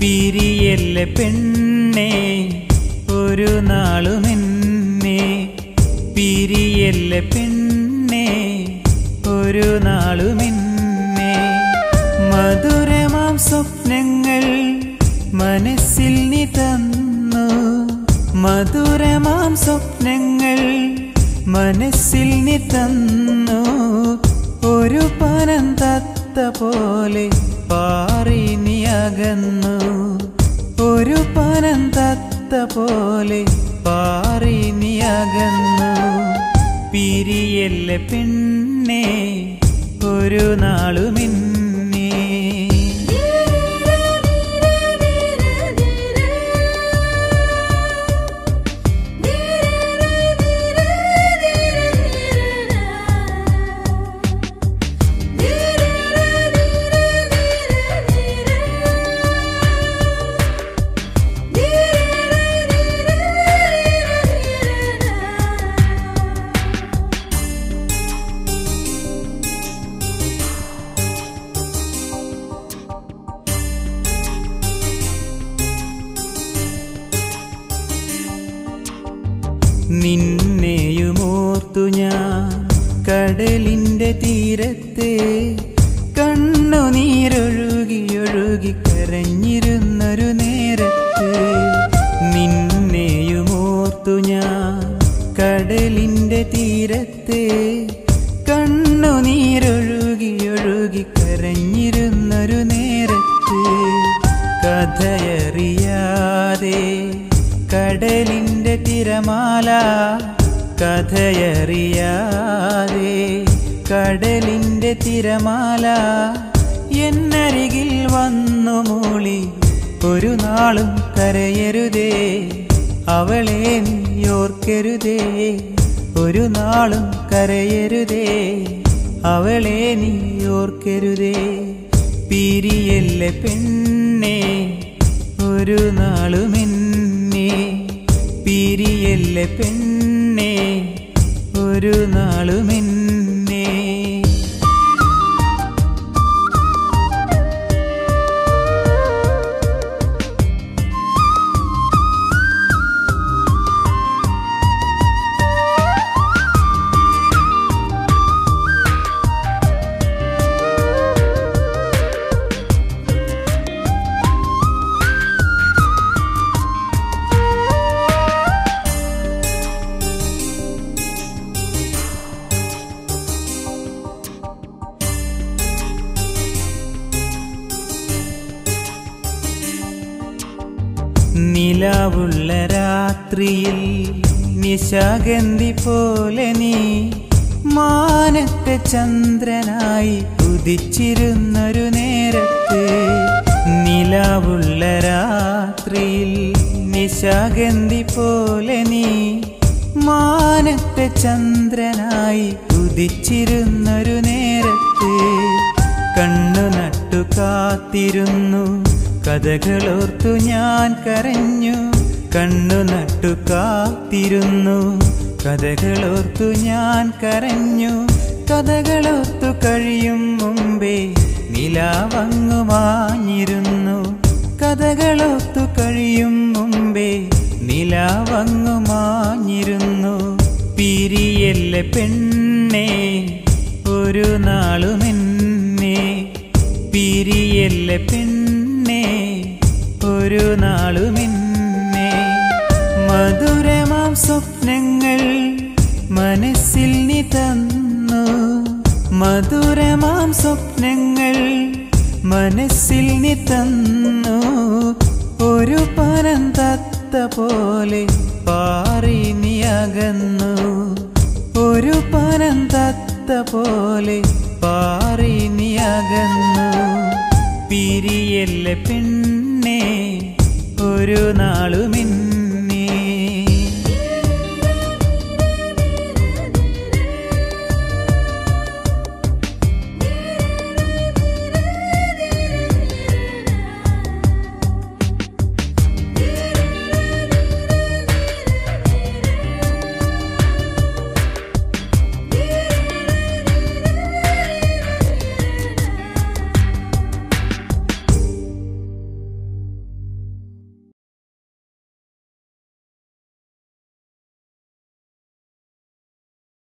പിരിയല്ല പെണ്ണേ ഒരു നാളുമെന്നെ പിരിയല്ല പെണ്ണേ ഒരു നാളുമെന്നെ മധുരമാം സ്വപ്നങ്ങൾ മനസ്സിൽ നീ തന്നു മധുരമാം സ്വപ്നങ്ങൾ മനസ്സിൽ നീ തന്നു ഒരു പനം തത്ത പോലെ പാറി നീ അകന്നു ഒരു പനം തത്ത പോലെ പാറി നീ അകന്നു പിരിയല്ല പെണ്ണേ ഒരു നാളുമെന്നെ നിന്നെയുമോർത്തു ഞാൻ കടലിൻ്റെ തീരത്ത് കണ്ണുനീരൊഴുകിയൊഴുകി കരഞ്ഞിരുന്നൊരു നേരത്ത് നിന്നെയുമോർത്തു ഞാൻ കടലിൻ്റെ തീരത്ത് കണ്ണുനീരൊഴുകിയൊഴുകി കരഞ്ഞിരുന്നൊരു നേരത്ത് കഥയറിയാതെ കടലിൻ്റെ തിരമാല കഥയറിയാതെ കടലിൻ്റെ തിരമാല എന്നരികിൽ വന്നു മൂളി ഒരു നാളും കരയരുതേ അവളെ നീ ഓർക്കരുതേ ഒരു നാളും കരയരുതേ അവളെ നീ ഓർക്കരുതേ പിരിയല്ല പെണ്ണേ ഒരു നാളുമെന്നെ പിരിയല്ല പെണ്ണേ ഒരു നാളുമെന്നെ നിലാവുള്ള രാത്രിയിൽ നിശാഗന്ധി പോലെ നീ മാനത്തെ ചന്ദ്രനായി ഉദിച്ചിരുന്നൊരു നേരത്ത് നിലാവുള്ള രാത്രിയിൽ നിശാഗന്ധി പോലെ നീ മാനത്തെ ചന്ദ്രനായി ഉദിച്ചിരുന്നൊരു നേരത്ത് കണ്ണു നട്ടു കാത്തിരുന്നു കഥകളോർത്തു ഞാൻ കരഞ്ഞു കണ്ണു നട്ടു കാത്തിരുന്നു കഥകളോർത്തു ഞാൻ കരഞ്ഞു കഥകളോർത്തു കഴിയും മുമ്പേ നിലാവങ്ങു മാഞ്ഞിരുന്നു കഥകളോർത്തു കഴിയും മുമ്പേ നിലാവങ്ങു മാഞ്ഞിരുന്നു പിരിയല്ല പെണ്ണേ ഒരു നാളുമെന്നെ പിരിയല്ല പെണ്ണേ ഒരു നാളുമെന്നെ മധുരമാം സ്വപ്നങ്ങൾ മനസ്സിൽ നീ തന്നു മധുരമാം സ്വപ്നങ്ങൾ മനസ്സിൽ നീ തന്നു ഒരു പനം തത്ത പോലെ പാറി നീ അകന്നു ഒരു പനം തത്ത പോലെ പാറി നീ അകന്നു പിരിയല്ല പെണ്ണേ ഒരു നാളുമെന്നെ